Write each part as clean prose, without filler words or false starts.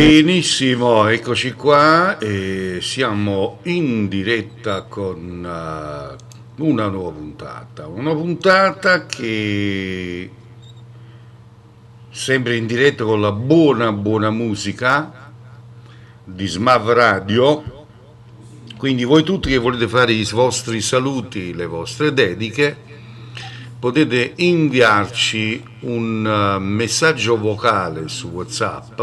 Benissimo, eccoci qua e siamo in diretta con una puntata che sempre in diretta con la buona musica di Smav Radio, quindi voi tutti che volete fare i vostri saluti, le vostre dediche, potete inviarci un messaggio vocale su WhatsApp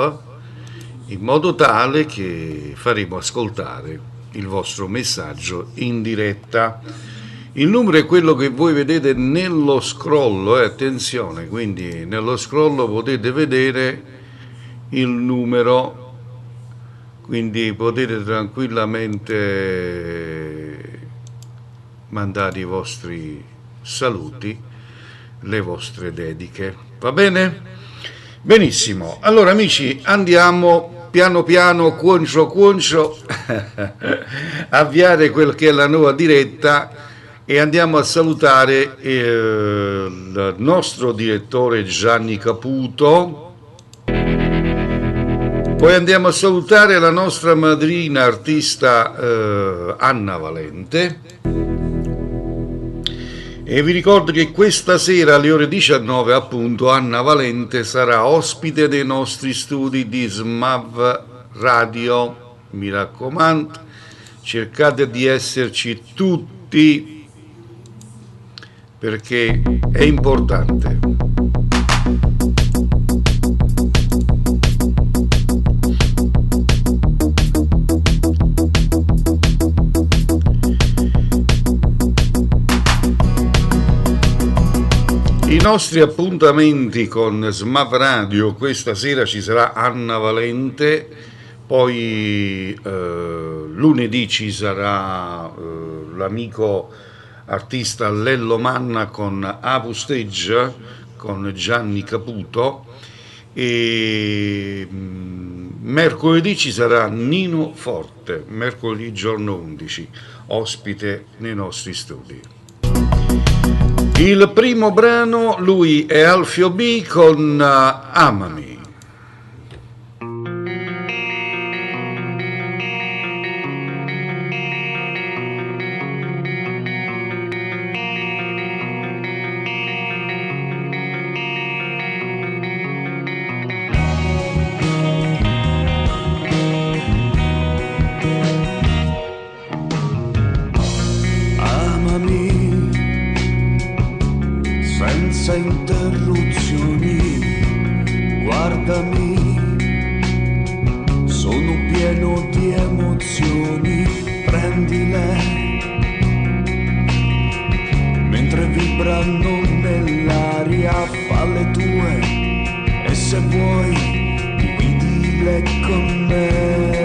in modo tale che faremo ascoltare il vostro messaggio in diretta. Il numero è quello che voi vedete nello scroll, attenzione, quindi nello scroll potete vedere il numero, quindi potete tranquillamente mandare i vostri saluti, le vostre dediche, va bene? Benissimo, allora amici, andiamo piano cuoncio avviare quel che è la nuova diretta e andiamo a salutare il nostro direttore Gianni Caputo, poi andiamo a salutare la nostra madrina artista Anna Valente. E vi ricordo che questa sera alle ore 19 appunto Anna Valente sarà ospite dei nostri studi di Smav Radio. Mi raccomando, cercate di esserci tutti perché è importante. I nostri appuntamenti con Smav Radio: questa sera ci sarà Anna Valente, poi lunedì ci sarà l'amico artista Lello Manna con Apu Stage con Gianni Caputo e mercoledì ci sarà Nino Forte, mercoledì giorno 11, ospite nei nostri studi. Il primo brano, lui è Alfio B con Amami. Senza interruzioni, guardami, sono pieno di emozioni, prendile, mentre vibrano nell'aria, falle tue, e se vuoi, dividile con me.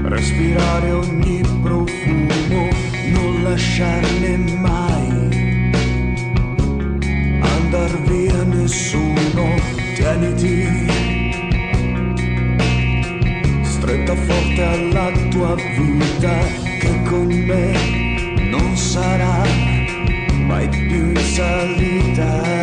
Respirare ogni profumo, non lasciarne mai andar via nessuno, tieniti stretta forte alla tua vita, che con me non sarà mai più in salita.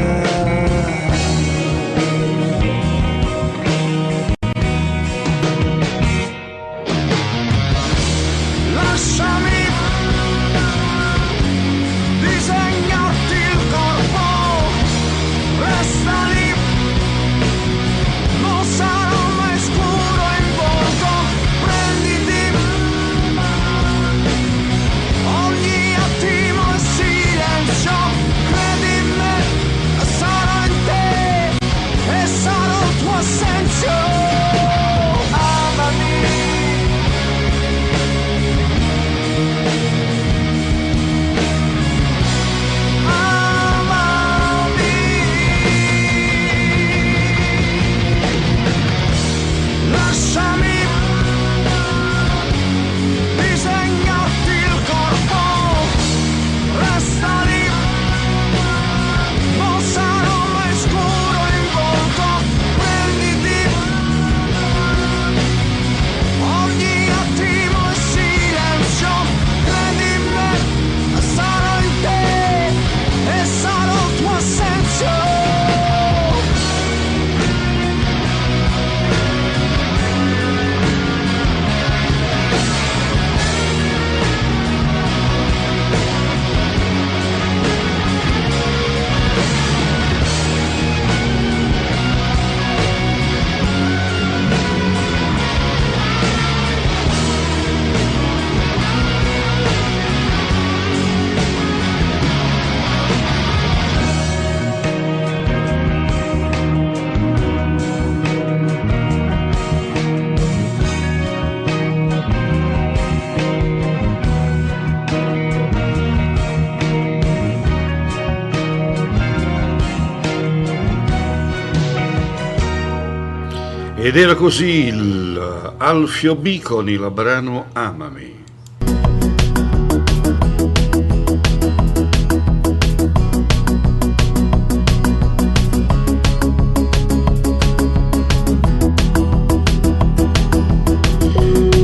Ed era così il Alfio B con il brano Amami.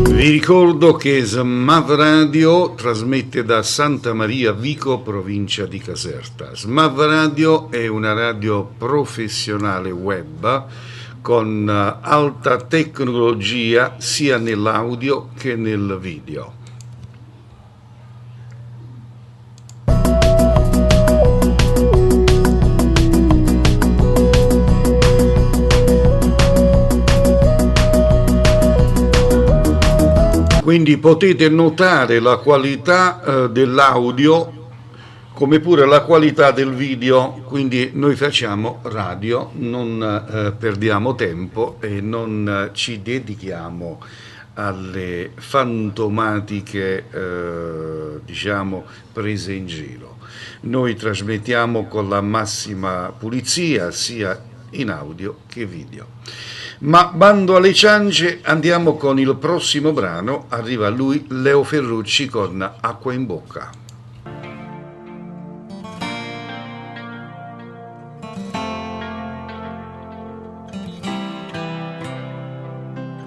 Vi ricordo che SMAV Radio trasmette da Santa Maria Vico, provincia di Caserta. SMAV Radio è una radio professionale web con alta tecnologia sia nell'audio che nel video. Quindi potete notare la qualità dell'audio come pure la qualità del video, quindi noi facciamo radio, non perdiamo tempo e non ci dedichiamo alle fantomatiche diciamo prese in giro. Noi trasmettiamo con la massima pulizia sia in audio che video. Ma bando alle ciance, andiamo con il prossimo brano. Arriva lui, Leo Ferrucci con Acqua in bocca.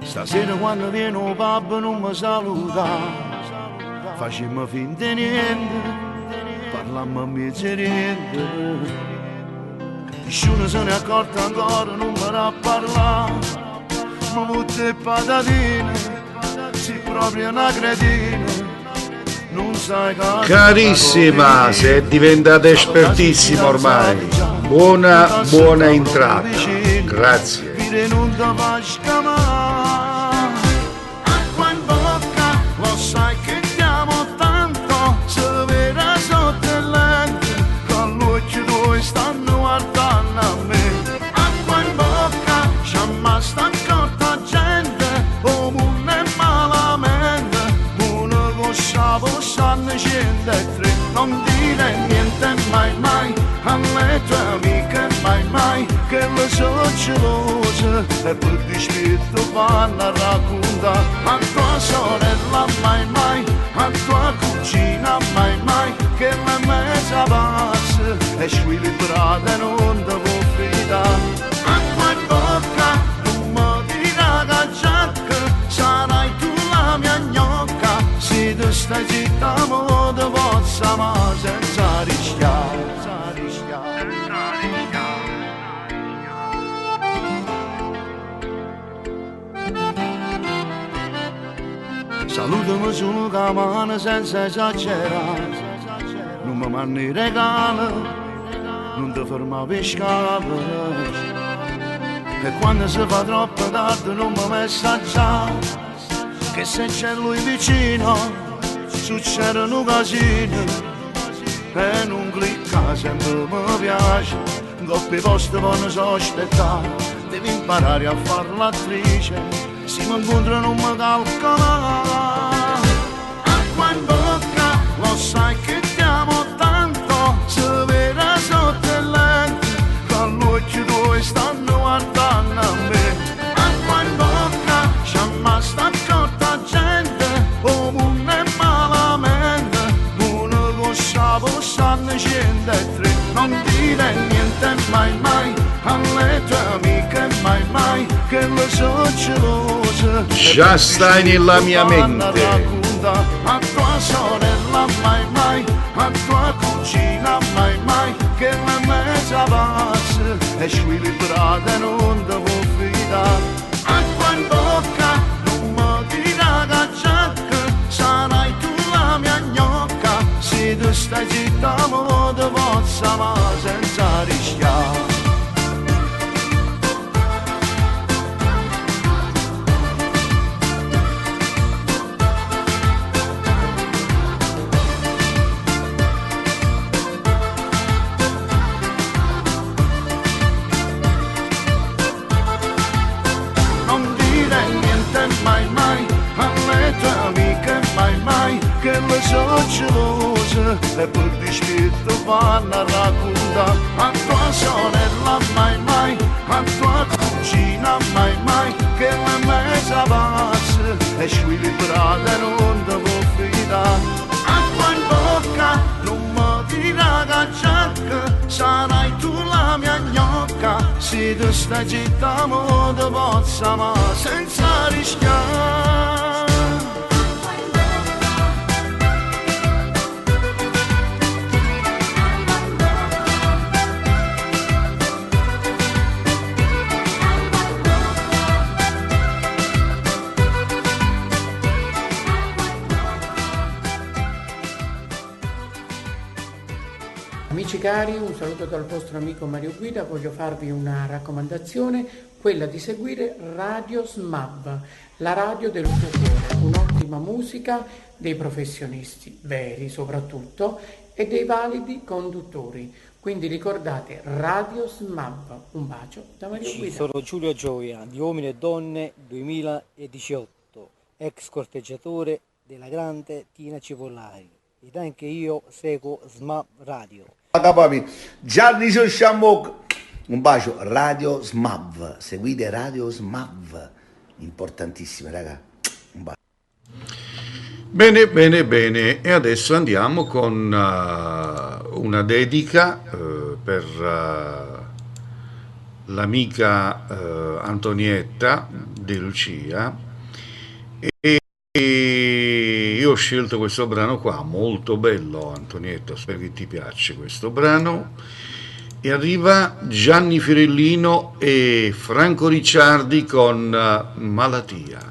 Stasera quando viene un pub non mi saluta, facciamo finta di niente, parlammo a mezz'oriente. Nessuno se ne è accorto ancora, non mi a parlare, ma tutte patatine, sei proprio una cretina, non sai che... Carissima, sei diventata espertissima ormai, buona entrata, grazie. Non ti fa scamare, acqua in bocca, lo sai che ti amo tanto, se vera sotto il lente, con l'occhio tuoi stanno guardando a me. Acqua in bocca, c'è mai sta accorta gente, o non è malamente, uno coscia possanno 103, non dire niente mai, alle tue amiche mai, che le so gelose, e per dispetto vanno a raccontare a tua sorella mai, a tua cugina mai, che la mesa passa e squilibrata non ti può fidare. Acqua in bocca, non mi dirà che giacca, sarai tu la mia gnocca, se tu stai zitta mo ti possa ma senza rischiare. Salutami solo con la mano senza esagerare, non mi mandi i regali, non ti fermavi scale, e quando si fa troppo tardi non mi messaggiare, che se c'è lui vicino succedono casini, e non clicca sempre mi piace, coppie poste non so aspettare, devi imparare a far l'attrice. Se mi incontro non mi calcola. Acqua in bocca, lo sai che ti amo tanto, se vera sotto il lente, con l'occhio tuoi stanno guardando a me. Acqua in bocca, c'è mai sta accorta gente, o non è malamente, uno coscia possanno 103, non dire niente mai, alle tue amiche mai, che le so gelose, già stai nella mia mente. A tua sorella mai, a tua cugina mai, che la mesa passa e squilibrata non ti può fidare. Acqua in bocca, non mi dirà che giacca, sarai tu la mia gnocca, se tu stai zitta mo ti possa ma senza rischiare. Mai, alle tue amiche mai, che le so gelose, e per dispetto vanno a raccontare a tua sorella mai, a tua cugina mai mai che la messa passa e squilibrata non ti può fidare. Acqua in bocca, non mi tira cacciacca, sarai tu la mia gnocca, se tu sta città mo ti possa ma senza rischiare. Amici cari, un saluto dal vostro amico Mario Guida. Voglio farvi una raccomandazione, quella di seguire Radio SMAV, la radio del tuo cuore, un'ottima musica dei professionisti, veri soprattutto, e dei validi conduttori. Quindi ricordate Radio SMAV. Un bacio da Mario Guida. Sono Giulio Gioia di Uomini e Donne 2018, ex corteggiatore della grande Tina Cipollari, ed anche io seguo SMAV Radio. Gianni Sciammo, un bacio. Radio SMAV, seguite Radio SMAV, importantissime raga, un bacio. Bene, bene, bene, e adesso andiamo con una dedica per l'amica Antonietta De Lucia, e io ho scelto questo brano qua, molto bello Antonietta, spero che ti piace questo brano, e arriva Gianni Fiorellino e Franco Ricciardi con Malatia.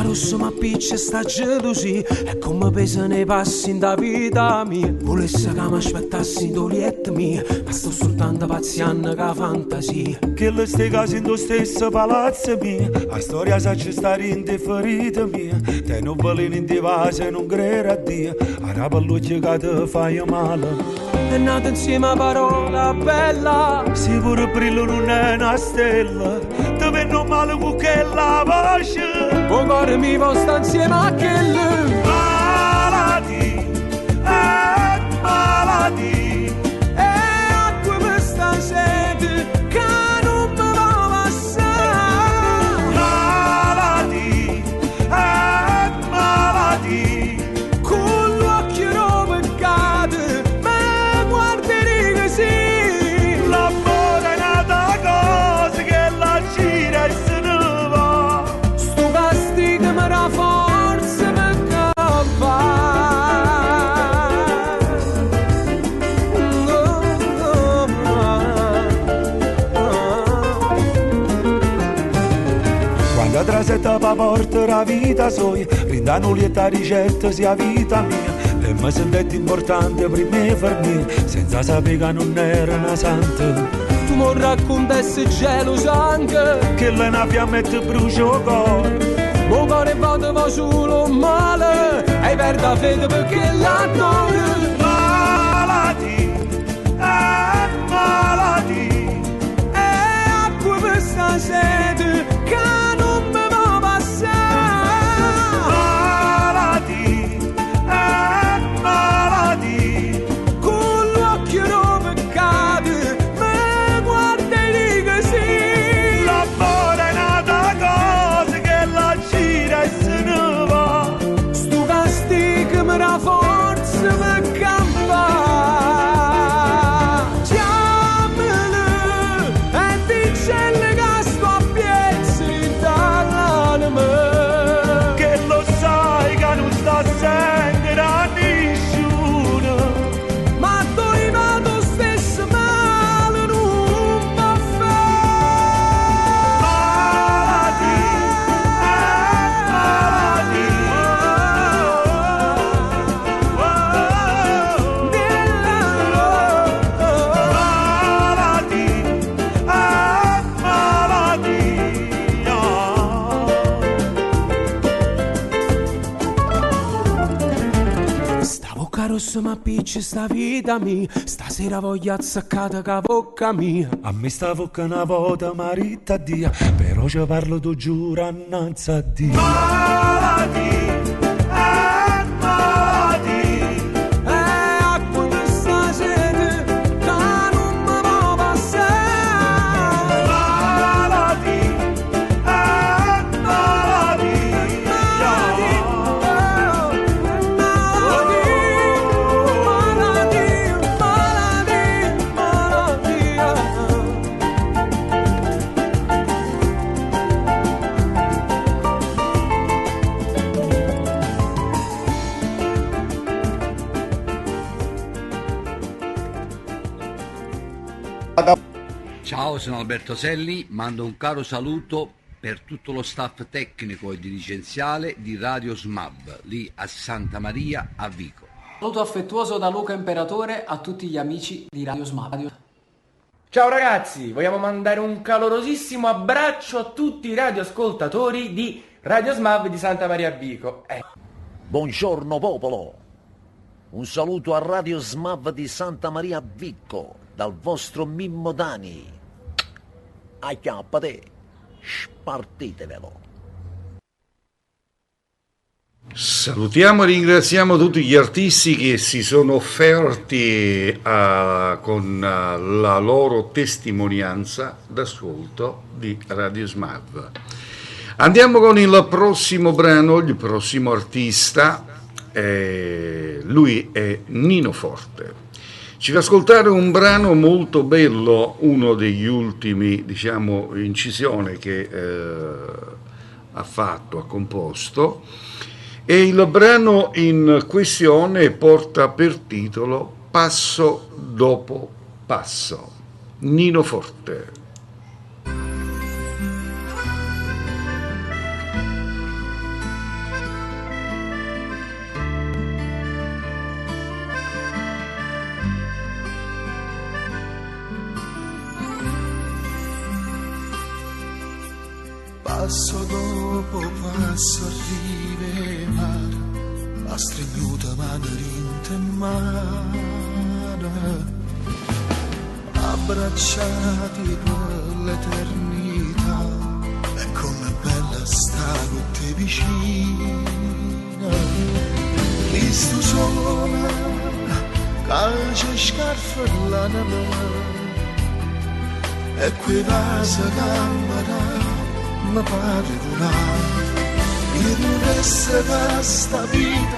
Rosso ma piccia sta gelosia e come pesa nei passi in da vita mia. Volesse che mi aspettassi in dolietta mia, ma sto soltanto pazziando che fantasia. Che le stai case in tuo stesso palazzo mia, la storia sa ci stare in te ferite mia. Te non veleno in te vase non credere a Dio, a rapalluccia che ti fai male. È nata insieme a parola bella, se pure brillo non è una stella, ti venno male con quella voce. O cuore mi va sta insieme a quelle malati, malati, e acqua per sta sete che non mi va passare. Malati, malati, con l'occhio non peccato, ma guarderì così. L'amore è nata cosa che la gira e se ne va. Sto castigo mi dà forza per campare. Quando trasetta pa porta la vita sua, brindano lieta ricetta sia vita mia. E mi sentette importante prima e per me, senza sapere che non era una santa. Tu mi raccontassi geloso anche, che lei una fiamma e ti brucia il cuore. Mo cuore va solo male, hai perda fede perché l'adoro. Malati, malati, e acqua per sta sete che non mi va passare. Malati, malati, con l'occhio non peccato, ma guardali così. L'amore è nata cosa che la gira e se ne va. Sto castigo mi dà forza per campare. Chiamalo e dicelle che sto a piezzi dall'anima, che lo sai che non sta a sentire a nessuno. Ma tu vado stesso male non va fare. Malati, sta bocca rossa ma piccia sta vita mia, stasera voglio azzaccata che bocca mia. A me sta bocca una volta marita dia, però però ci parlo tu giuro annanzi a Dio. Malati, acqua di sta sete che non mi può passare. Malati, Ciao, sono Alberto Selli, mando un caro saluto per tutto lo staff tecnico e dirigenziale di Radio SMAV, lì a Santa Maria a Vico. Saluto affettuoso da Luca Imperatore a tutti gli amici di Radio SMAV. Ciao ragazzi, vogliamo mandare un calorosissimo abbraccio a tutti i radioascoltatori di Radio SMAV di Santa Maria a Vico. Buongiorno popolo, un saluto a Radio SMAV di Santa Maria a Vico dal vostro Mimmo Dani. Acchiappate, spartitevelo. Salutiamo e ringraziamo tutti gli artisti che si sono offerti con la loro testimonianza d'ascolto di Radio SMAV. Andiamo con il prossimo brano, il prossimo artista, lui è Nino Forte. Ci fa ascoltare un brano molto bello, uno degli ultimi, diciamo, incisione che ha composto, e il brano in questione porta per titolo Passo dopo passo. Nino Forte. Passo dopo passo arriva il mare, la stringuta mano rinta in mano, abbracciati per l'eternità, e com'è bella stare con te vicina. Visto sole, calcio e scarfellana, e qui va sa camera, ma pare durare, il resta da sta vita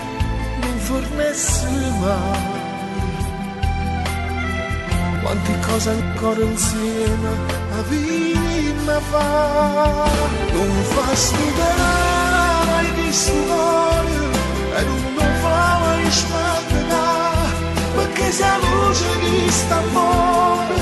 non fornesse mai. Quante cose ancora insieme a vita fa, non fa stupare mai visto cuore, e non fa mai smattare, perché sia luce di st'amore,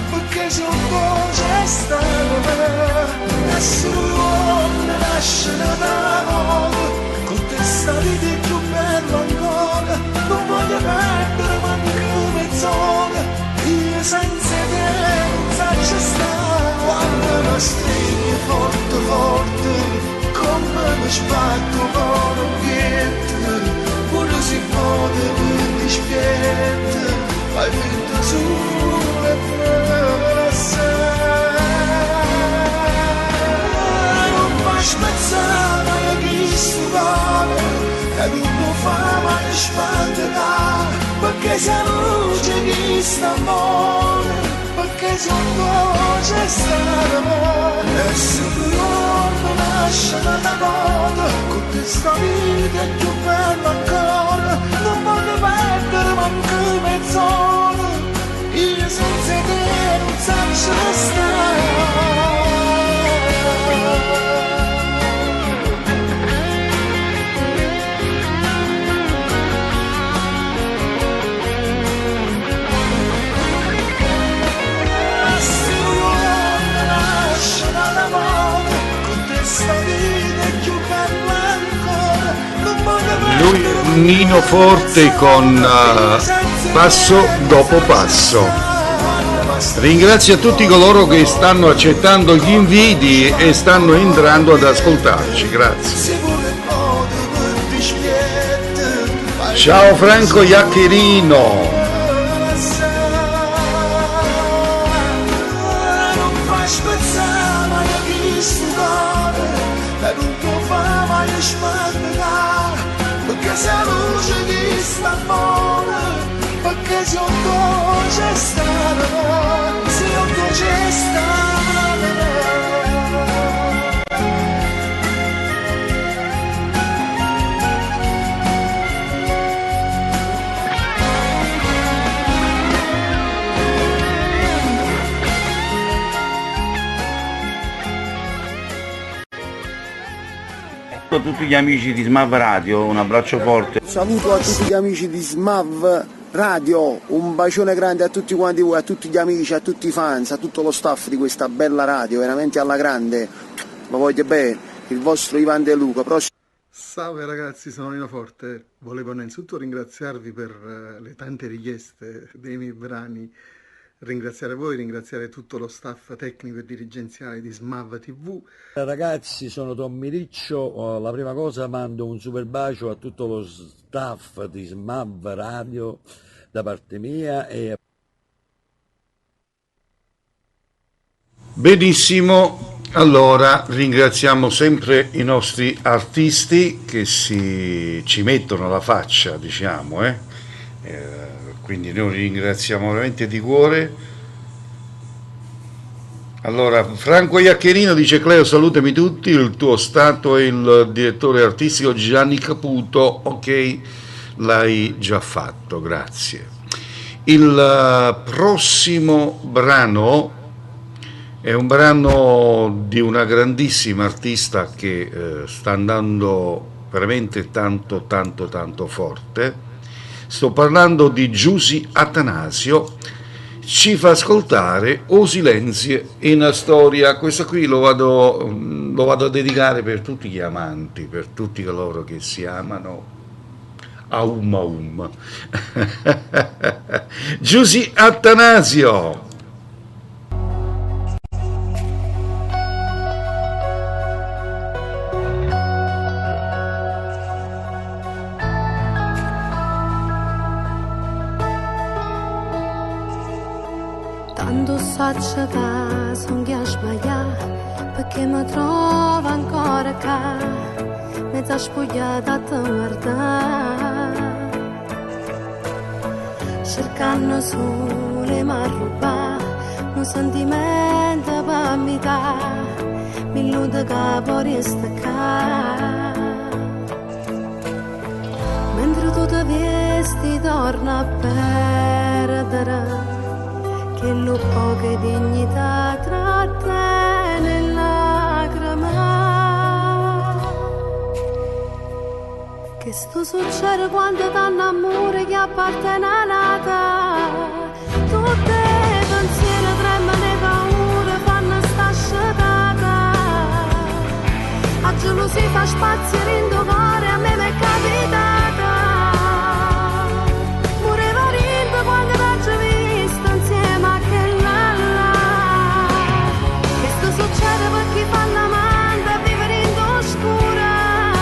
perché sono voce stare. Nessuno uomo nasce da nuovo, con te sta vita è più bello ancora, non voglio perdere manco mezz'ora, io senza te non faccio stare. Quando mi stringi forte forte, come mi sbatto con un piede, pure si può per dispiete, fai finta sulle presse. Spezzata e chi si vuole, e non fa mai spaventare, perché se luce chi sta amore, perché se voce sta amore. E se l'uomo nasce da moda, con questa vita è più bella ancora, non voglio perdere manco mezz'ora, io senza te non saprei stare. Lui Nino Forte con Passo dopo passo. Ringrazio a tutti coloro che stanno accettando gli inviti e stanno entrando ad ascoltarci, grazie. Ciao Franco Iaccherino. Non fai spezzare mai visto a tutti gli amici di Smav Radio, un abbraccio forte. Saluto a tutti gli amici di Smav Radio, un bacione grande a tutti quanti voi, a tutti gli amici, a tutti i fans, a tutto lo staff di questa bella radio, veramente alla grande. Ma voglio bene, il vostro Ivan De Luca. Salve ragazzi, sono Nino Forte. Volevo innanzitutto ringraziarvi per le tante richieste dei miei brani, ringraziare voi, ringraziare tutto lo staff tecnico e dirigenziale di Smav TV. Ragazzi, sono Tommy Riccio, la prima cosa mando un super bacio a tutto lo staff di Smav Radio da parte mia e benissimo. Allora, ringraziamo sempre i nostri artisti che ci mettono la faccia, diciamo, quindi noi li ringraziamo veramente di cuore. Allora, Franco Iaccherino dice: Cleo, salutami tutti, il tuo stato e il direttore artistico Gianni Caputo. Ok, l'hai già fatto, grazie. Il prossimo brano è un brano di una grandissima artista che sta andando veramente tanto forte. Sto parlando di Giusy Atanasio. Ci fa ascoltare O Silenzie in storia. Questo qui lo vado a dedicare per tutti gli amanti, per tutti coloro che si amano. Aum. Giusy Atanasio. Tanto saccio che son che sbagliato, perché mi trovo ancora qua, mezza spogliata a te guardare, cercando sole ma rubare un sentimento per metà, mi illude che può restare, mentre tu ti vesti torna a perdere che lo poche dignità tratta nelle lacrime. Che sto succede quando danno amore che appartiene a nata, tutte le pensieri tremano e paure fanno sta scetata, a gelosia fa spazio in tuo cuore, a me m'è capitata, moreva rinto quando t'ho visto insieme a che là là. Questo succede per chi fa l'amante a vivere in oscura,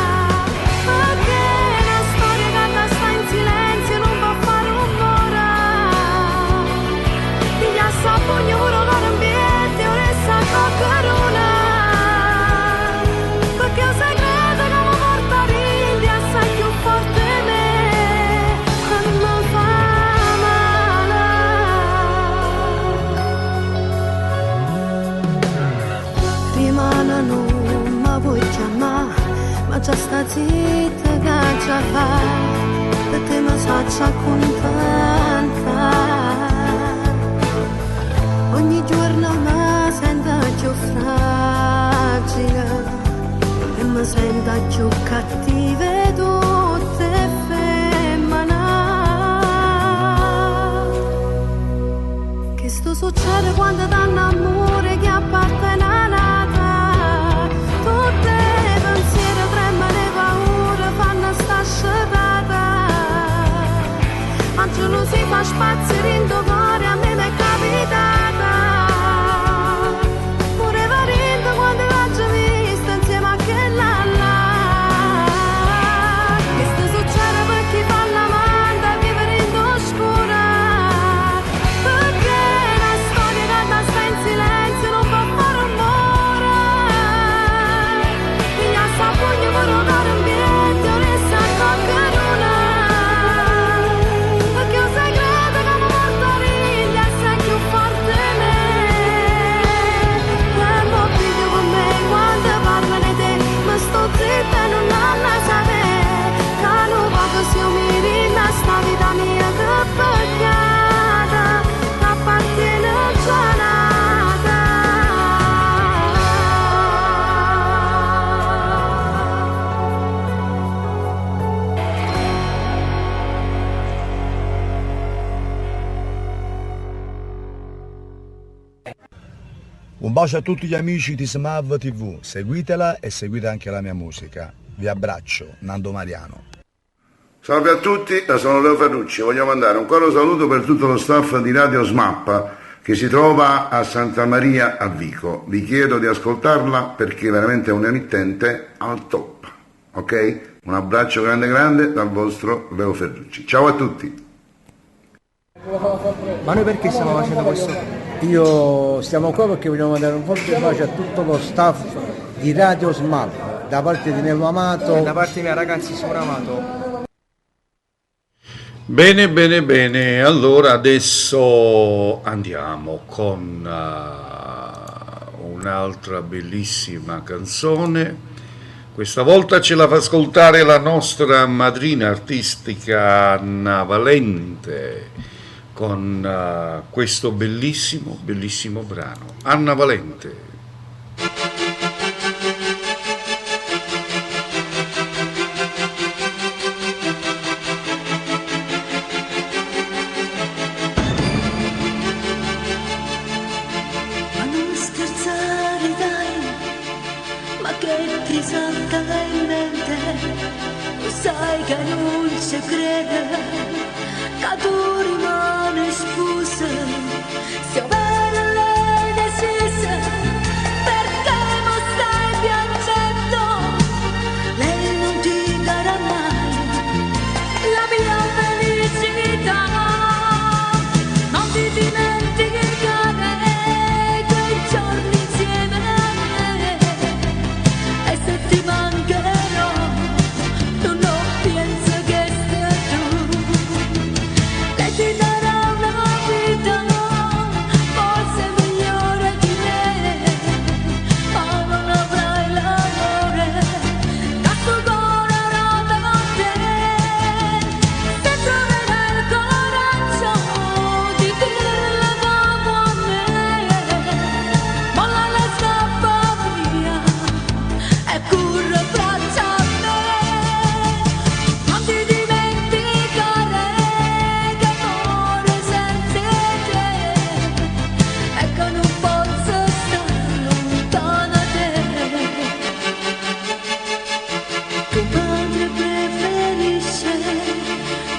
perché una storia che sta in silenzio non può fare rumore, gli assapogno pure con ambiente ora è sacco corona, perché un segreto che mi porta rindi assai più forte di me e mi fa male. Rimane non mi vuoi chiamare, ma già sta zitta che già fa, perché mi faccia contenta. Ogni giorno mi sento più fragile e mi sento più cattive tutte femmine. Che sto succede quando danno amore che appartiene a nata, tutte le pensieri tremano e paure fanno sta scetata, a gelosia fa spazio in tuo cuore, a me m'è capitata, pure varindo quando l'ho visto insieme a che là là. Questo succede per chi fa l'amante a vivere in oscura, perché una storia che sta in silenzio non può fare rumore, gli assapogno per un ambiente ora è sacco corona, perché un segreto che mi porta Un bacio a tutti gli amici di Smav TV, seguitela e seguite anche la mia musica. Vi abbraccio, Nando Mariano. Salve a tutti, sono Leo Ferrucci, voglio mandare un caro saluto per tutto lo staff di Radio Smappa che si trova a Santa Maria a Vico. Vi chiedo di ascoltarla perché veramente è un emittente al top, ok? Un abbraccio grande grande dal vostro Leo Ferrucci. Ciao a tutti. Ma noi perché stiamo facendo questo? Stiamo qua perché vogliamo mandare un forte bacio a tutto lo staff di Radio Smap, da parte di Nello Amato. Da parte mia, ragazzi, sono Amato. Bene, bene, bene. Allora adesso andiamo con un'altra bellissima canzone. Questa volta ce la fa ascoltare la nostra madrina artistica Anna Valente con questo bellissimo, bellissimo brano. Anna Valente. Ma non scherzare dai, ma che ti salta in mente, lo sai che non ci crede. Che tu rimane scusa, se bene lei decise, perché non stai piangendo? Lei non ti darà mai la mia felicità. Non ti dimenticare quei giorni insieme a me, e se ti mancherò tu non penso che sia tu. Ti darà una vita forse migliore di me, ma non avrai l'amore che sto cuore rota con te. Se troverai il coraggio di dirle dopo a me, molla la scappa via e corre braccia a me. Non ti dimenticare e che non posso stare lontana da te. Tuo padre preferisce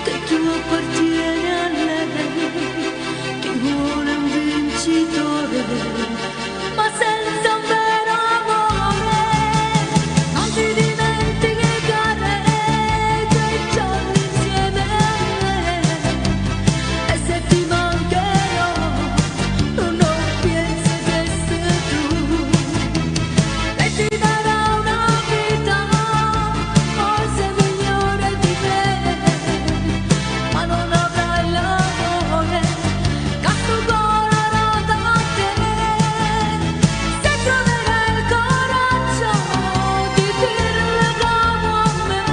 che tu appartieni a lei, ti vuole un vincitore, ma senza un vero amore. Non ti dimenticare quei giorni insieme a me, e se ti mancherò non penso che sei tu. Lei ti darà una vita forse migliore di me, ma non avrai l'amore che sto cuore rota con te. Se troverai il coraggio di dirle dopo a me,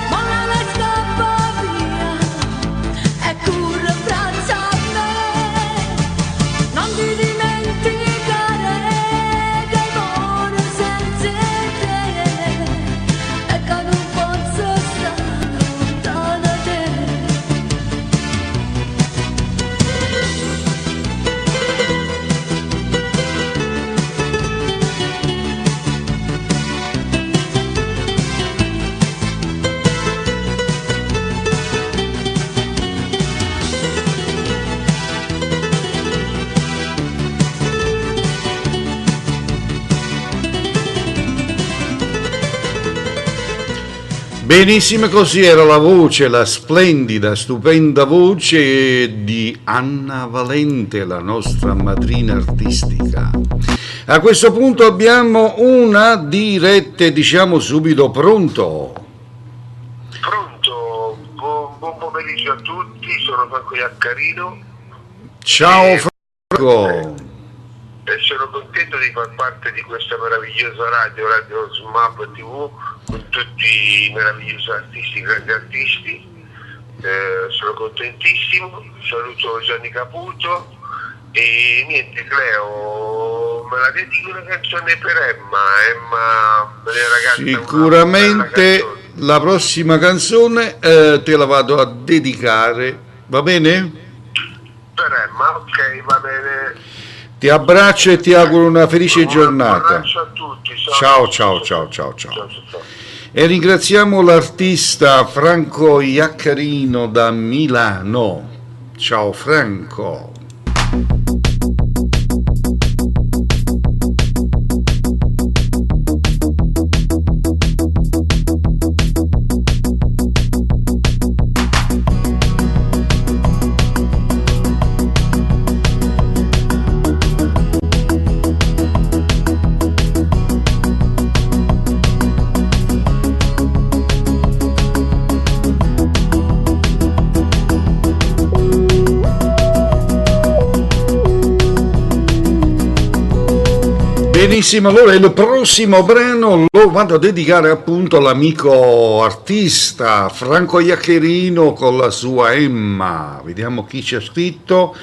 molla e scappa via e corre braccia a me. Non ti dimenticare che amore senza te, e che non posso stare lontana da te. Benissimo, così era la voce, la splendida, stupenda voce di Anna Valente, la nostra madrina artistica. A questo punto abbiamo una diretta, diciamo subito, pronto? Pronto, buon pomeriggio a tutti, sono Franco Iaccarino. Ciao Franco. E sono contento di far parte di questa meravigliosa Radio Smap TV, con tutti i meravigliosi artisti, grandi artisti. Sono contentissimo, saluto Gianni Caputo e niente, Cleo, me la dedico una canzone per Emma, ragazza. Sicuramente la prossima canzone te la vado a dedicare, va bene? Per Emma, ok, va bene. Ti abbraccio e ti auguro una felice giornata. Un abbraccio a tutti. Ciao, ciao, ciao, ciao, ciao. E ringraziamo l'artista Franco Iaccarino da Milano. Ciao Franco. Benissimo, allora il prossimo brano lo vado a dedicare appunto all'amico artista Franco Iaccherino con la sua Emma. Vediamo chi ci ha scritto.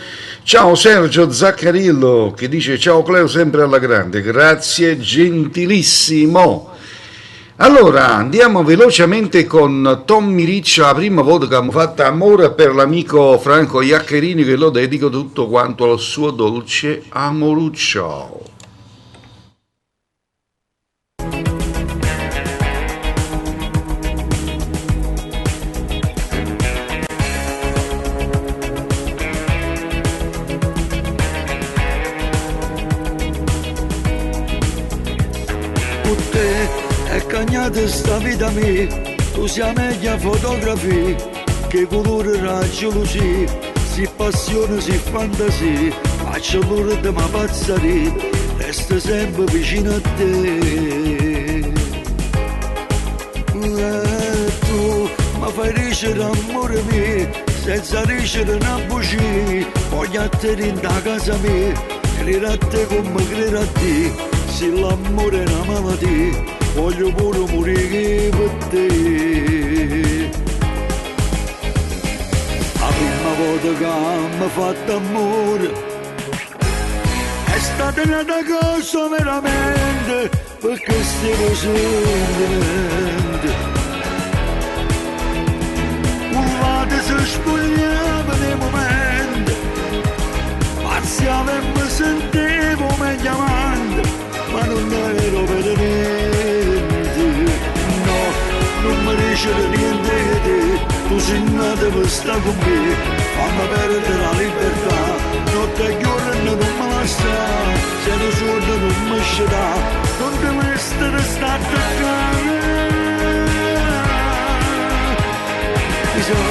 Ciao Sergio Zaccarillo che dice ciao Cleo sempre alla grande, grazie gentilissimo. Allora andiamo velocemente con Tommy Riccia, la prima volta che abbiamo fatto amore per l'amico Franco Iaccherini che lo dedico tutto quanto al suo dolce amoruccio. Cagnate sta vita mia, tu sei meglio fotografia, che colore raggio luci, si passione, si fantasia, faccio l'ora di ma pazzaria, resta sempre vicino a te. Tu mi fai ricere amore mio, senza ricere una bugia, voglio a te in da casa mia, credere a te come credere a te, se l'amore è una malattia. Voglio pure morire per te. La prima volta che mi ha fatto amore è stata una cosa veramente, perché stiamo sentendo. Urlate si spogliava nei momenti, pazziava e mi sentivo meglio amante, ma non ero per niente. Non mi dice niente di te, tu sei nata per stare con me, fammi perdere la libertà, notte e giorno non mi lascia, se non sono non mi sceda, non devo essere stato attaccare. Mi sa,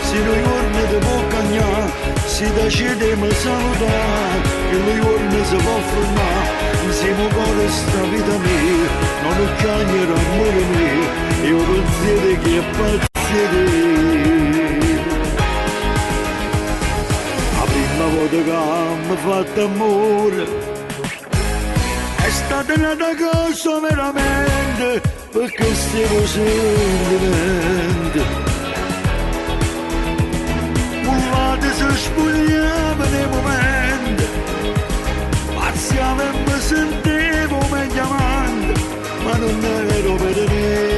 se noi giorni ti può cagnare, se decide mi salutare, e noi giorni si può fermare, insieme con questa vita mia, non è cagnere amore mio, io pensiero che è pazziere. La prima volta che mi ha fatto amore è stata una cosa veramente, perché stiamo sentimenti. Urlate si spogliava nei momenti, pazziava e mi sentivo meglio amante, ma non ero per niente.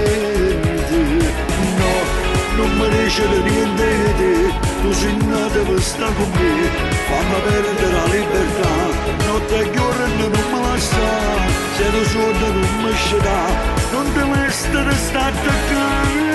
Non mi dice niente di te, tu sei nata per stare con me, fammi perdere la libertà, notte e giorno non mi lascia, se non sono non mi sceda, non devo essere stato attaccare.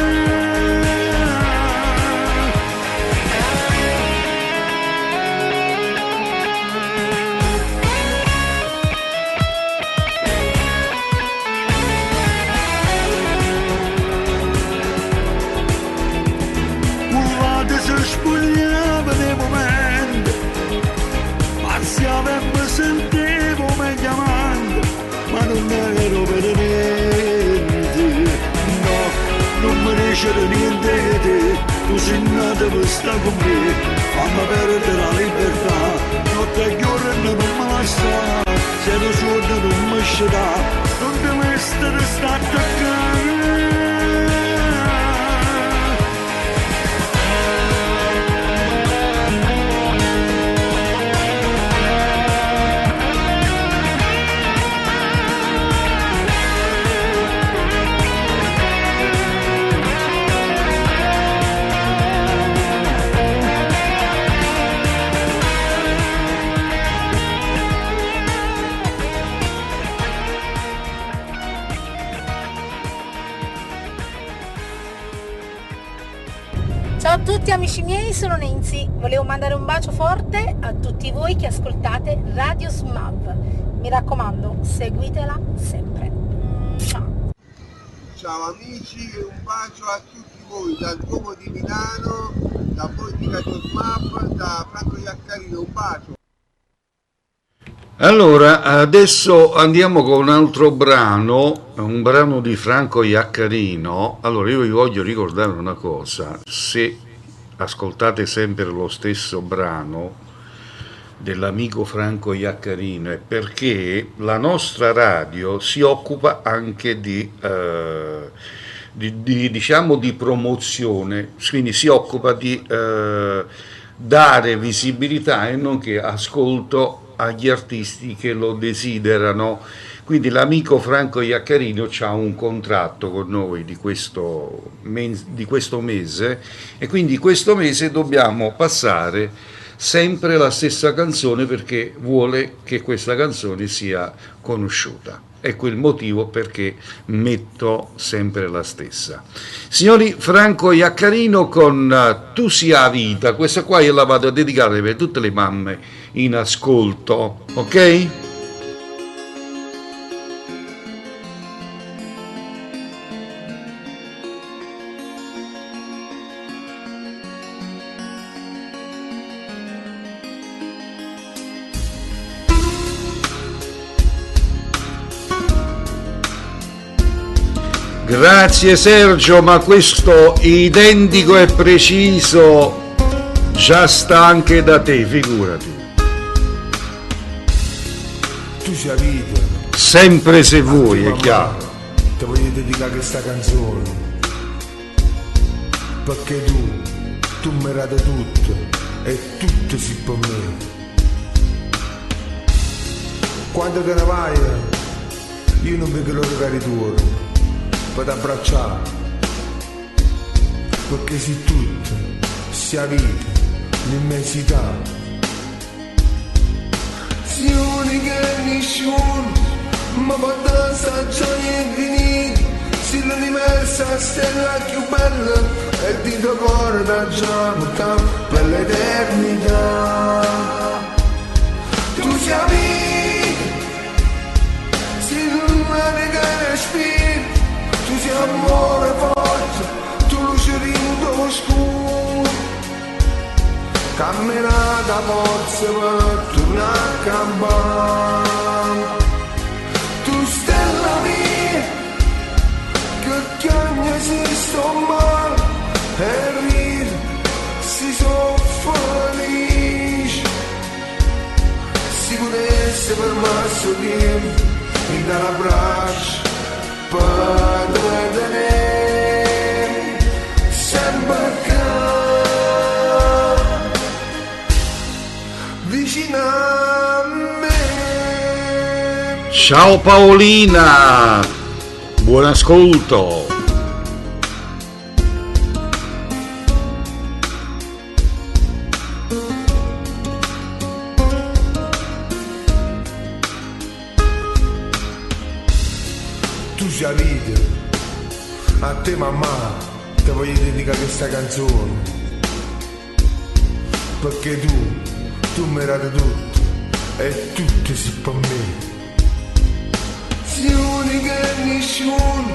Spogliava nei momenti, pazziava e mi sentivo meglio amante, ma non ero per niente. Non mi dice niente di te, tu sei nata per stare con me, fammi perdere la libertà, notte e giorno non mi lascia, se non sono non mi sceda, non devo essere stato attaccare. Ciao a tutti amici miei, sono Nancy. Volevo mandare un bacio forte a tutti voi che ascoltate Radio SMAV. Mi raccomando, seguitela sempre. Ciao. Ciao amici, un bacio a tutti voi dal Duomo di Milano, da voi di Radio SMAV, da Franco Iaccarino, un bacio. Allora, adesso andiamo con un altro brano, un brano di Franco Iaccarino. Allora, io vi voglio ricordare una cosa: se ascoltate sempre lo stesso brano dell'amico Franco Iaccarino è perché la nostra radio si occupa anche diciamo di promozione, quindi si occupa di dare visibilità e nonché ascolto agli artisti che lo desiderano. Quindi l'amico Franco Iaccarino ha un contratto con noi di questo mese e quindi questo mese dobbiamo passare sempre la stessa canzone perché vuole che questa canzone sia conosciuta. Ecco il motivo perché metto sempre la stessa. Signori, Franco Iaccarino con Tu sia vita. Questa qua io la vado a dedicare per tutte le mamme in ascolto, ok? Grazie Sergio, ma questo identico e preciso già sta anche da te, figurati. Tu sia vita. Sempre se vuoi, è chiaro. Ti voglio dedicare questa canzone. Perché tu mi rate tutto e tutto si per me. Quando te ne vai, io non vedo l'ora cari tuoi. Per abbracciare, perché sei tutto, sia vita, l'immensità. Sei unica e nessuno, ma quando sta gioia infinita, sei l'universo, la stella più bella, e ti do cuore da giorno per l'eternità. Tu sei vita, sei l'unica che respira. Tu sei amore forte, tu luce rindo scuro. Camminata forza per tornare a campare. Tu stella mia, che ogni esiste un male, e ride, si sono felici. Si potesse fermarsi il tempo, mi dà l'abbraccio. Padre tenere sempre vicino a me. Ciao Paolina, buon ascolto. Sia vita, a te mamma, ti voglio dedicare questa canzone. Perché tu mi rate tutto e tutto si per me. Sei unica e nessuno,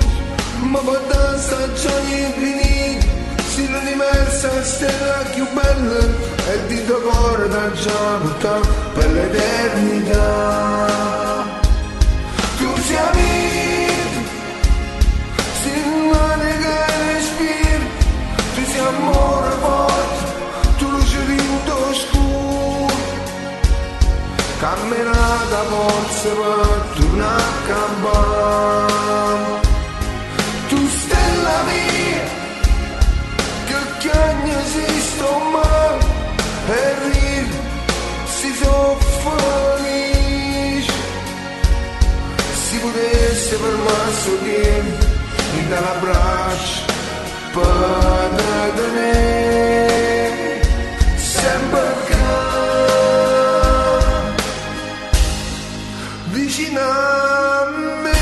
ma quando sta gioia infinita, sei l'universo, la stella più bella, e ti do cuore da giorno per l'eternità. Tu sei vita, tu sei amore forte, tu luce rindo scuro. Camminata forza per tornare a campare. Tu stella mia, che ogni esiste un male, e ride, si sono felici. Si potesse fermarsi il tempo, mi dà l'abbraccio per tenere sempre vicino a me.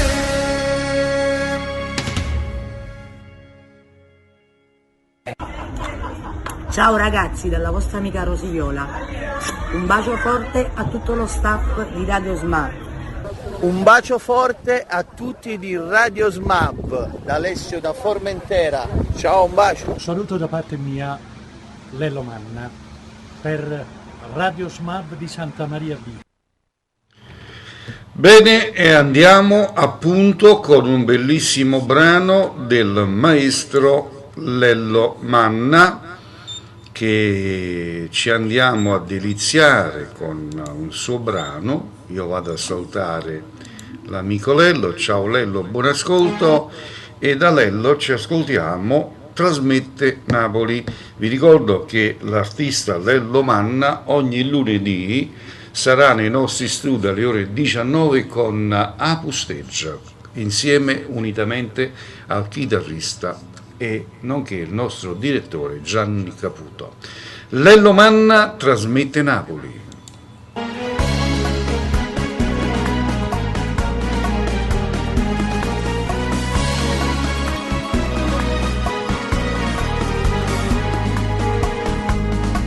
Ciao ragazzi, dalla vostra amica Rosiviola. Un bacio forte a tutto lo staff di Radio Smart. Un bacio forte a tutti di Radio SMAV, da Alessio da Formentera. Ciao, un bacio. Un saluto da parte mia, Lello Manna, per Radio SMAV di Santa Maria Vico. Bene, e andiamo appunto con un bellissimo brano del maestro Lello Manna, che ci andiamo a deliziare con un suo brano. Io vado a salutare l'amico Lello. Ciao Lello, buon ascolto, e da Lello ci ascoltiamo Trasmette Napoli. Vi ricordo che l'artista Lello Manna ogni lunedì sarà nei nostri studi alle ore 19 con Apusteggia, insieme unitamente al chitarrista e nonché il nostro direttore Gianni Caputo. Lello Manna, Trasmette Napoli.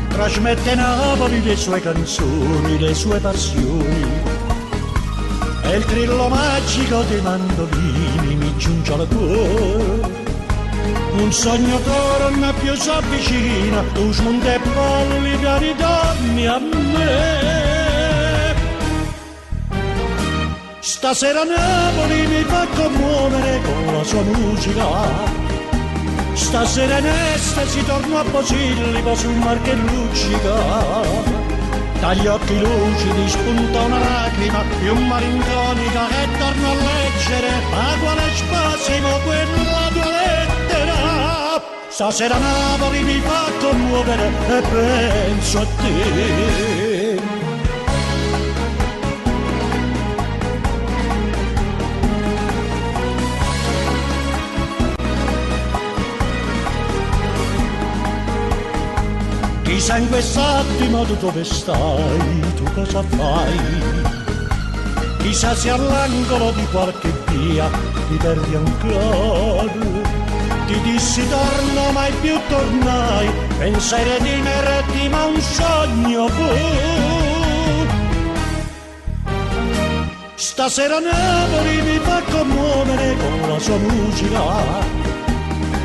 Trasmette Napoli le sue canzoni, le sue passioni, e il trillo magico dei mandolini mi giunge al cuore. Un sogno torna più s'avvicina, tu smonti e balli piani dammi a me. Stasera Napoli mi fa commuovere con la sua musica. Stasera in estasi torno a Posillipo sul mar che luccica. Dagli occhi lucidi spunta una lacrima più malinconica che torno a leggere a quale spasimo quella tua lettera. Stasera Napoli mi fa commuovere e penso a te. Chissà in quest'attimo tu dove stai, tu cosa fai? Chissà se all'angolo di qualche via ti perdi ancora. Ti dissi torno, mai più tornai, pensai redimerti ma un sogno fu. Stasera Napoli mi fa commuovere con la sua musica.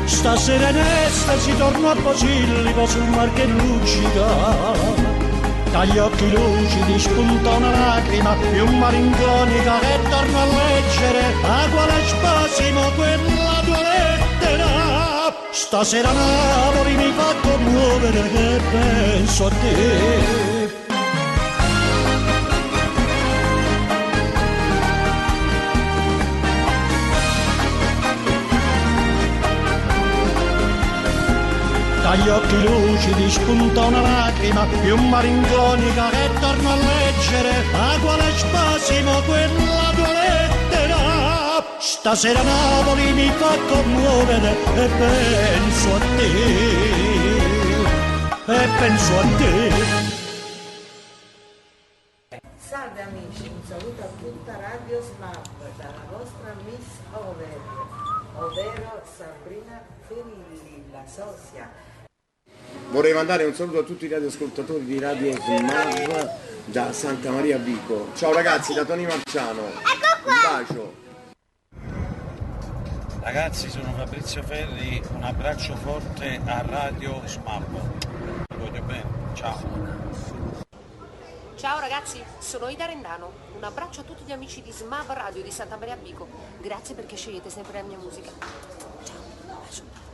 Stasera in estasi torno a Posillipo sul mar che luccica. Dagli occhi lucidi spunta una lacrima più malinconica che torno a leggere a quale spasimo quella tua lettera. Stasera Napoli mi fa commuovere e penso a te. Dagli occhi lucidi spunta una lacrima più malinconica che torno a leggere a quale spasimo quella tua lettera. Stasera Napoli mi fa commuovere e penso a te, e penso a te. Salve amici, un saluto a tutta Radio Smart dalla vostra Miss Over, ovvero Sabrina Ferilli, la sosia. Vorrei mandare un saluto a tutti i radioascoltatori di Radio SMAV da Santa Maria Vico. Ciao ragazzi, da Tony Marciano. Un bacio. Ragazzi, sono Fabrizio Ferri, un abbraccio forte a Radio SMAV. Vi voglio bene, ciao. Ciao ragazzi, sono Ida Rendano. Un abbraccio a tutti gli amici di SMAV Radio di Santa Maria Vico. Grazie perché scegliete sempre la mia musica. Ciao, un bacio.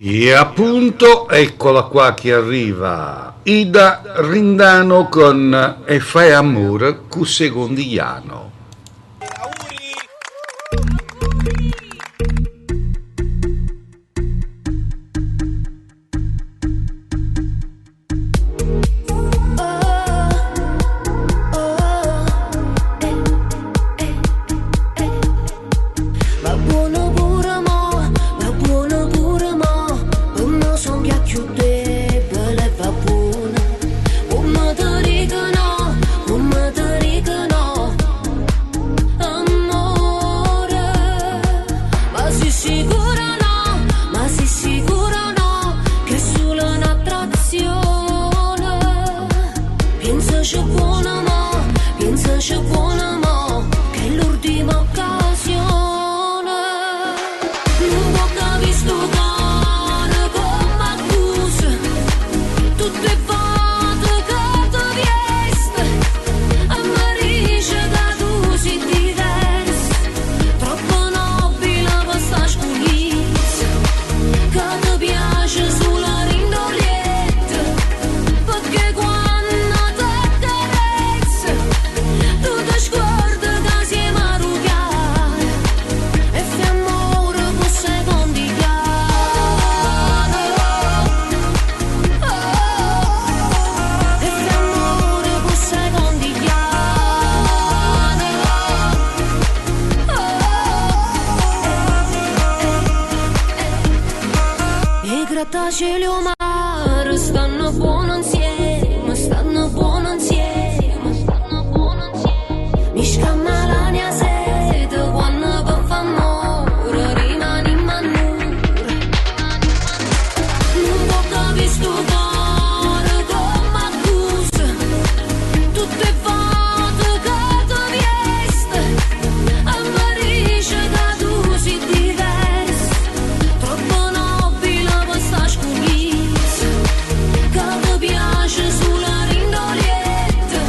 E appunto eccola qua che arriva Ida Rindano con E fai amore cu secondigliano. grattacieli o mare stanno buono insieme, stanno buono insieme, stanno buono insieme. Mi scamma la mia sete quando per fa amore rimani in manura. Non può capire sto cuore come accusa tutte volte che ti vieste a Parigi da tu si diverso. Troppo nobile questa scugnizza che ti piace sulla rindolietta,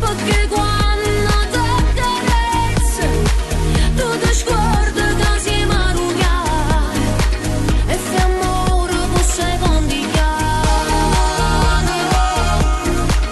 perché quando ti carezza tu ti scordi che siamo arrugati e fai amore per secondi chiari. E fai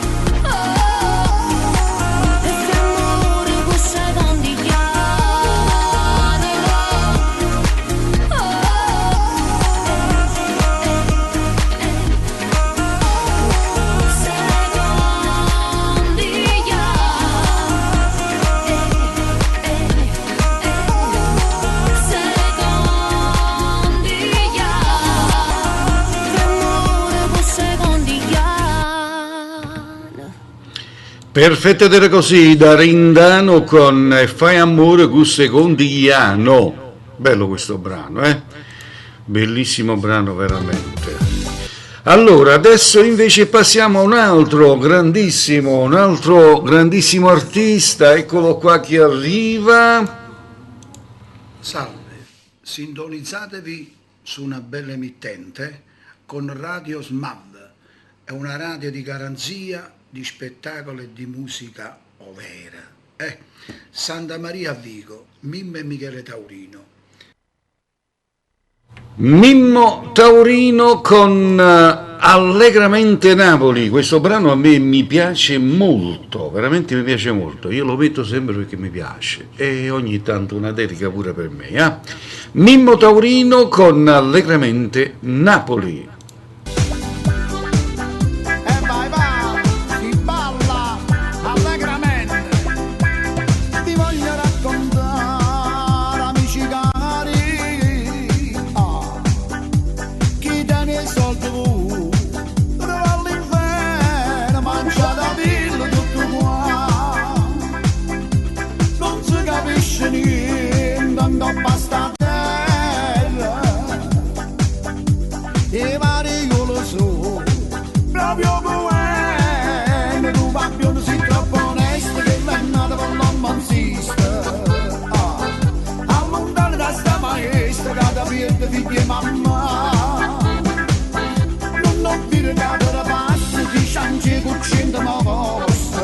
amore per secondi chiari. Perfetto dire così, da Rindano con Fai amore con secondigliano. Bello questo brano, bellissimo brano veramente. Allora, adesso invece passiamo a un altro grandissimo artista, eccolo qua che arriva. Salve, sintonizzatevi su una bella emittente con Radio SMAV, è una radio di garanzia, di spettacolo e di musica overa. Santa Maria a Vico, Mimmo e Michele Taurino. Mimmo Taurino con Allegramente Napoli. Questo brano a me mi piace molto, veramente mi piace molto. Io lo metto sempre perché mi piace e ogni tanto una dedica pure per me. Mimmo Taurino con Allegramente Napoli. Basta terra e mare io lo so proprio come tu papio si troppo onesto che l'annata per non insiste a lontano da sta maestra che da piede figli e mamma non dire che per passo di ciance cuccinta ma costa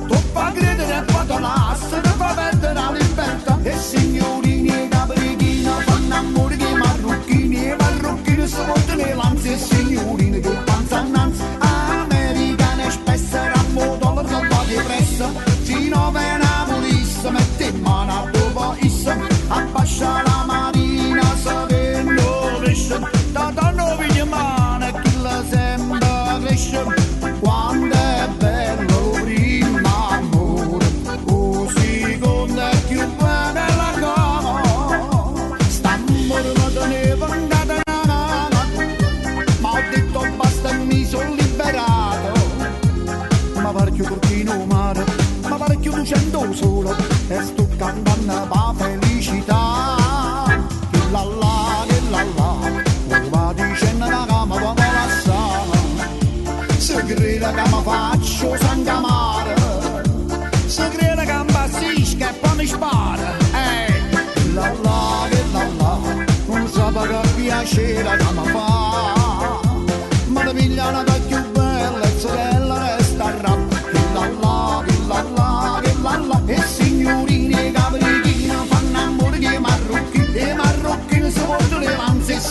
tu fa credere e fatto l'asta ti fa perdere la libertà e signorini e caprichina fanno amore che marrucchini e marrucchini si portano le lanze e signorini che panza annanzi americane spesse rammo dollaro che va di pressa fino a Napolissa mette in mano a dopo issa abbascia la marina sapendo cresce da tanto vigna mano e chi la sembra cresce quando è bello prima amore o secondo è più bello ma ho detto basta e mi sono liberato ma parecchio cortino mare ma parecchio lucendo solo e sto cantando pa' felicità che la va dicendo una cama come la sa se crede che mi faccio sangamare se crede che mi passisca e poi mi spara non sape che piacere che mi fa ma la piglia una più bella e sorella resta a rap che la e signorini caprichini fanno amore che marrucchini e marrucchini si portano le lanze e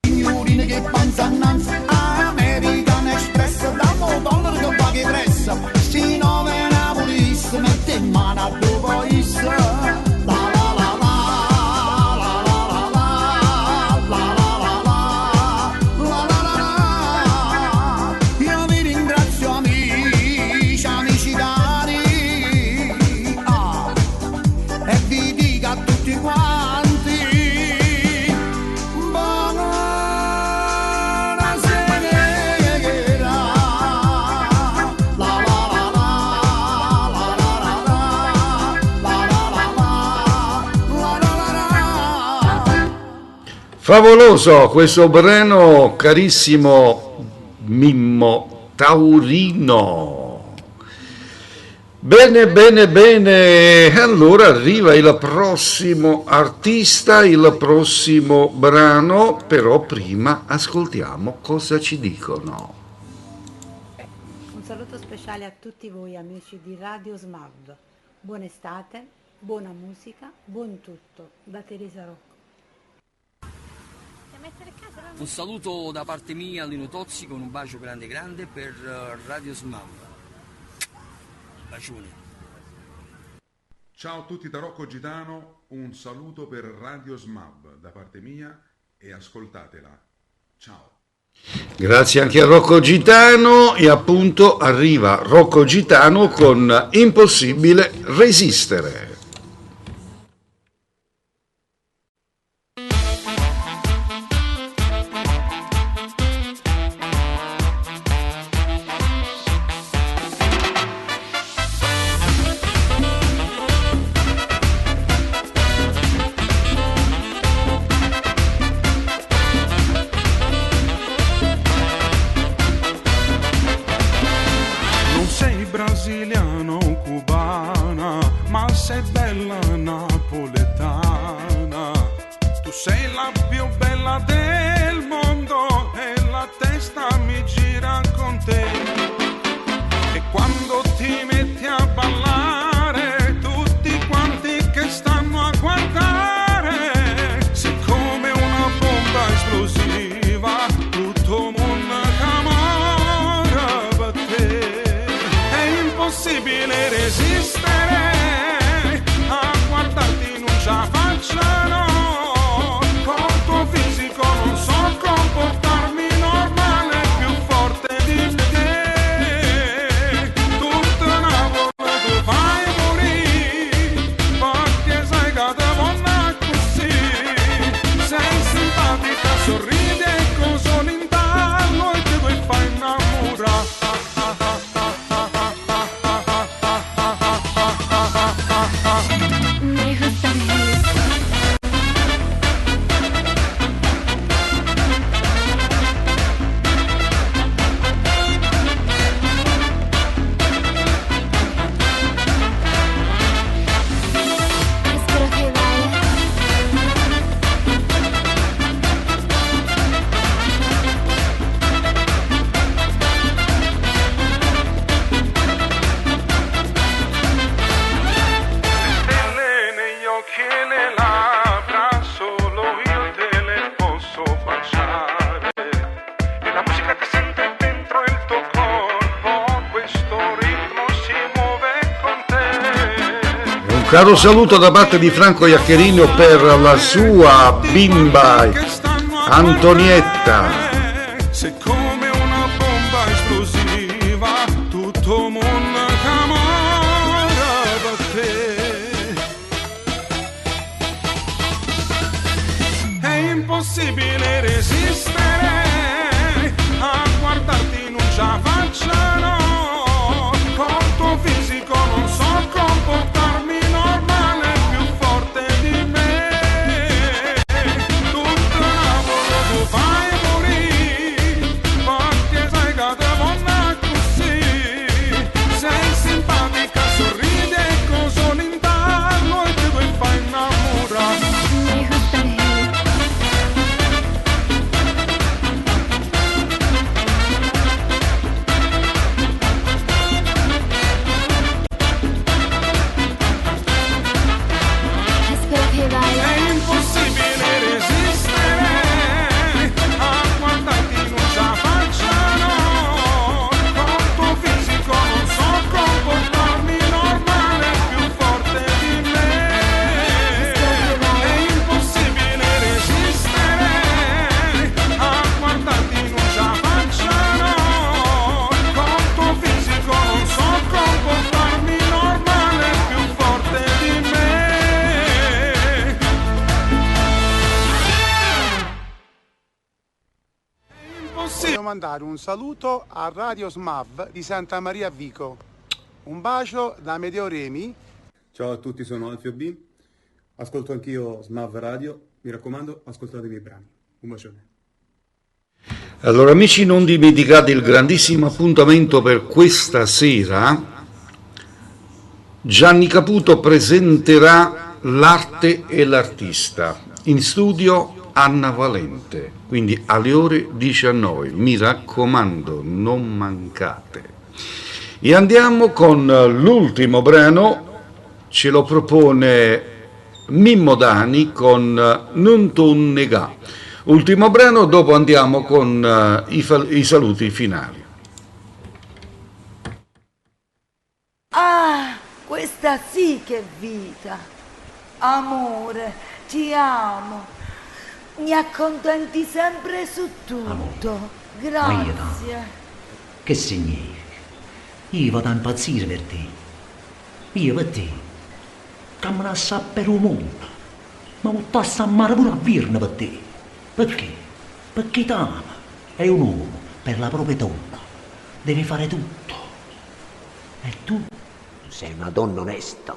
signorini che panza annanzi americana espressa da motollaro che va che pressa sti nove Napolista mette in mano a dopo issa e vi dico a tutti quanti buon Favoloso questo brano, carissimo Mimmo Taurino. Bene, bene, bene. Allora arriva il prossimo artista, il prossimo brano, però prima ascoltiamo cosa ci dicono. Un saluto speciale a tutti voi amici di Radio SMAV. Buona estate, buona musica, buon tutto. Da Teresa Rocco. Un saluto da parte mia a Lino Tozzi con un bacio grande grande per Radio SMAV. Bacione. Ciao a tutti da Rocco Gitano, un saluto per Radio SMAV da parte mia e ascoltatela. Ciao. Grazie anche a Rocco Gitano e appunto arriva Rocco Gitano con Impossibile resistere. Brasiliano o cubana, ma sei bella napoletana. Tu sei la più bella del mondo e la testa mi gira con te. E quando ti metti a ballare, tutti quanti che stanno a guardare, sei come una bomba esplosiva, tutto mondo impossibile resistere a guardarti, non ce la faccia, no. Col tuo fisico non so comportarmi normale, più forte di te. Tutta Napoli tu fai morire, perché sai che te voglio così. Sei simpatica, sorridi e cosa l'intarlo e ti vuoi fare innamorare. Caro saluto da parte di Franco Iaccherino per la sua bimba Antonietta. Sei come una bomba esplosiva, tutto mondo camora da te. È impossibile resistere a guardarti, non ce la faccia, no. Col tuo fisico non so comportarmi normale, più forte di me. Tutta Napoli tu fai morire, perché sai che te voglio così. Sei simpatica, sorridi e cosa l'intarlo e ti vuoi fare innamorare. Voglio mandare un saluto a Radio SMAV di Santa Maria Vico. Un bacio da Amedeo Remi. Ciao a tutti, sono Alfio B. Ascolto anch'io SMAV Radio Mi raccomando, ascoltate i miei brani. Un bacione. Allora amici, non dimenticate il grandissimo appuntamento per questa sera. Gianni Caputo presenterà L'arte e l'artista, in studio Anna Valente, quindi alle ore 19, mi raccomando, non mancate. E andiamo con l'ultimo brano, ce lo propone Mimmo Dani con Non tu negà. Ultimo brano, dopo andiamo con i saluti finali. Ah, questa sì che è vita. Amore, ti amo. Mi accontenti sempre su tutto. Grazie. Che significa? Io vado a impazzire per te. Io per te. Che me la sa per un mondo. Ma posso amare pure a Virna per te. Perché? Perché ti ama. È un uomo per la propria donna. Deve fare tutto. E tu sei una donna onesta.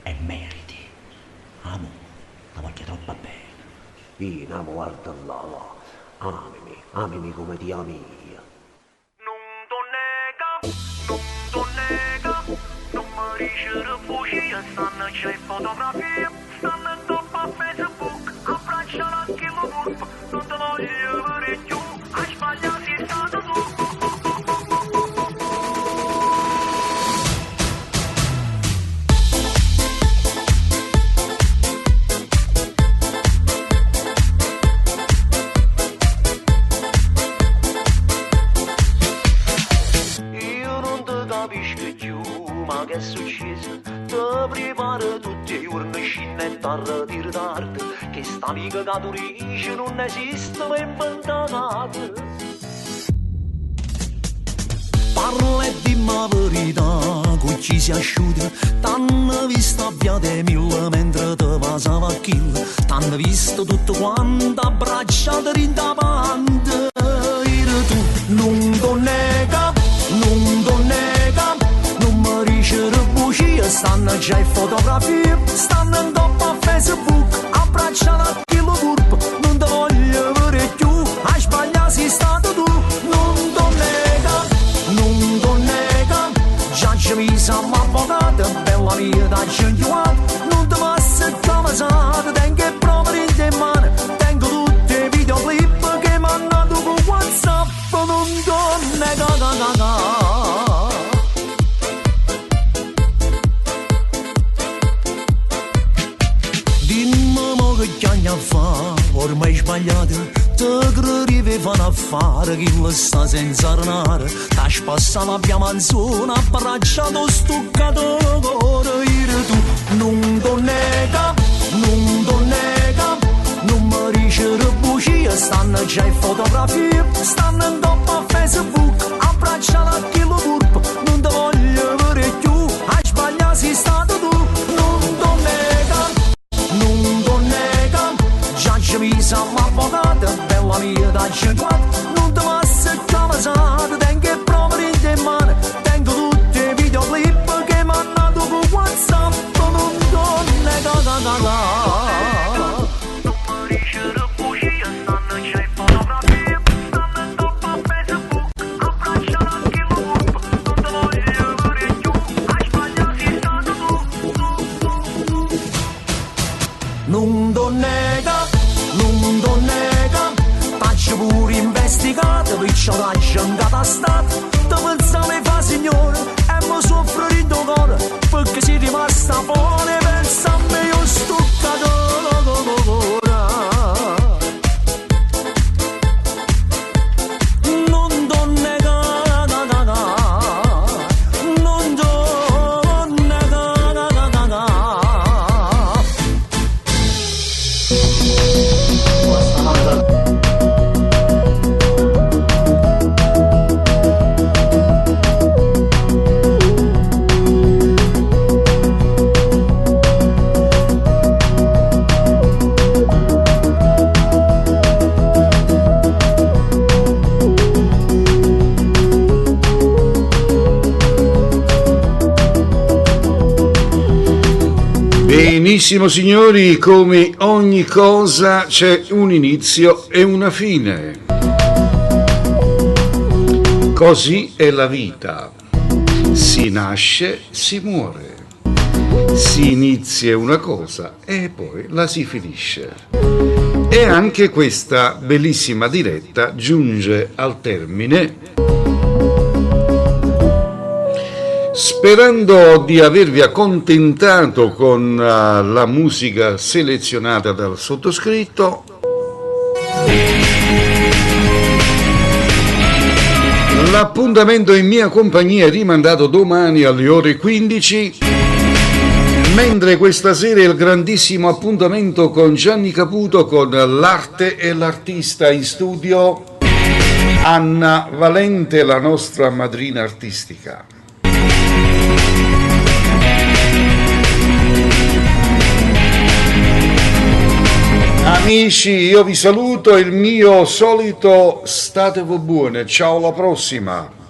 E meriti. Amo, la voglio troppo bene. Io amo, guarda là. Amimi come ti ami io. Non mi riesce fuggire, stanno c'è fotografie, stanno dopo a Facebook, abbracciano anche lo corpo, non te voglio vedere più, hai sbagliato, sei stato tu. Ma che è successo? Ti preparo tutti i giorni scinnetta a ritardo, che sta amica che tu dici non esiste, ma è inventata. Parla e dimmi la verità, con chi si asciuga, t'hanno visto avviate mille mentre te passava a kill, t'hanno visto tutto quanto abbracciato in davanti. Tu non ti nega, non ti nega, non mi riesce a bugie, stanno già in fotografie, stanno in dopo a Facebook, abbracciano a chi lo curpo, non ti voglio vedere più, hai sbagliato, sei stato tu, non ti nega, non ti nega, già ci mi siamo avvocati, bella mia da gengiuato, non ti passa il cavasato, tengo i prove in te mani, tengo tutti i videoclip che mi hanno dato con WhatsApp, non ti nega, che fa, ormai sbagliato, te credevi fanno affare, chi lo sta senza arnare, t'ha spassato la piamanzona, abbracciato stuccatore, tu non ti nega, non ti nega, non mi riesce a bugie, stanno già in fotografie, stanno in dopo a Facebook, abbracciato a chi lo curpo, non ti voglio vedere più, hai sbagliato, sei stato tu, non ti nega, non ti nega, già ci mi siamo avvocati, bella mia da 50, non ti passa il cavasato, tengo i prove in te mani, tengo tutti i videoclip che mi hanno dato con WhatsApp, non ti nega, non mi riesce a bugie, stanno già in fotografie, stanno in dopo a Facebook, abbracciano anche lo corpo, non ti voglio vedere più, hai sbagliato, sei stato tu. Non ti nega, non ti nega, t'accio pure investigato, perciò t'accio incatastato, ti pensavi fa signore, e mi soffro di tuo cuore, perché sei rimasta fuori, pensa a me io stuccatore. Non ti nega, non ti nega. Benissimo signori, come ogni cosa c'è un inizio e una fine. Così è la vita. Si nasce, si muore. Si inizia una cosa e poi la si finisce. E anche questa bellissima diretta giunge al termine. Sperando di avervi accontentato con la musica selezionata dal sottoscritto, l'appuntamento in mia compagnia è rimandato domani alle ore 15, mentre questa sera è il grandissimo appuntamento con Gianni Caputo, con l'arte e l'artista in studio, Anna Valente, la nostra madrina artistica. Amici, io vi saluto, il mio solito statevo buone, ciao alla prossima!